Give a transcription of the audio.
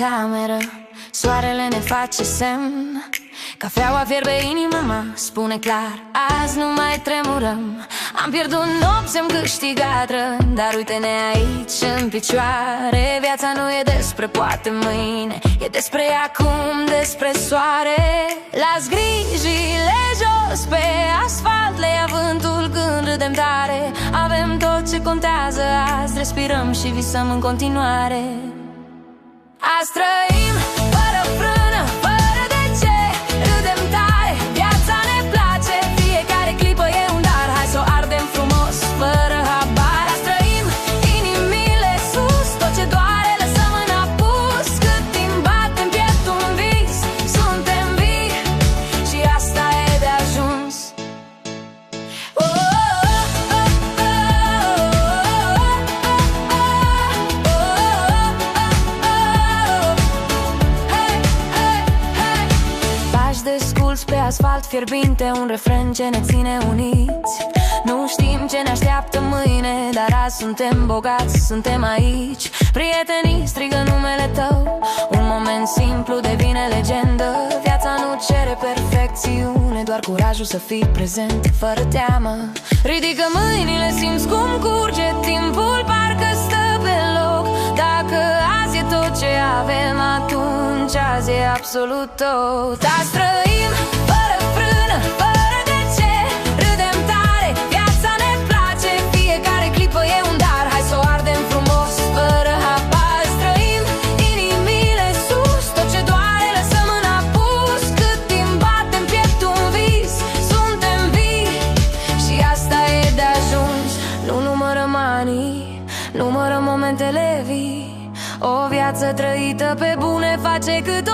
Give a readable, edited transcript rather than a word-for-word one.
cameră, soarele ne face semn. Cafeaua fierbe inima, spune clar, azi nu mai tremurăm. Am pierdut nopți, am câștigat răni, dar uite-ne aici în picioare. Viața nu e despre poate mâine, e despre acum, despre soare. Las grijile jos pe asfalt, le ia vântul când râdem tare. Avem tot ce contează azi, respirăm și visăm în continuare. Azi trăim fără frână, fără de ce, râdem tare, viața ne place. Fiecare clipă e un dar, hai să o ardem frumos, fără habar. Azi trăim, inimile sus, tot ce doare lăsăm în apus. Cât timp bate în piept un vis, suntem vii și asta e de ajuns. Pe asfalt fierbinte, un refren ce ne ține uniți. Nu știm ce ne așteaptă mâine, dar azi suntem bogați, suntem aici. Prietenii strigă numele tău, un moment simplu devine legendă. Viața nu cere perfecțiune, doar curajul să fii prezent, fără teamă. Ridică mâinile, simți cum curge timpul, parcă stă pe loc. Dacă azi e tot ce avem, atunci azi e absolut tot. Azi trăim fără frână, fără de ce, râdem tare, viața ne place. Fiecare clipă e un dar, hai să o ardem frumos, fără habar. Trăim, inimile sus, tot ce doare lăsăm în apus. Cât timp bate în piept un vis, suntem vii și asta e de ajuns. Nu numărăm anii, numărăm momentele vii. O viață trăită pe bune face cât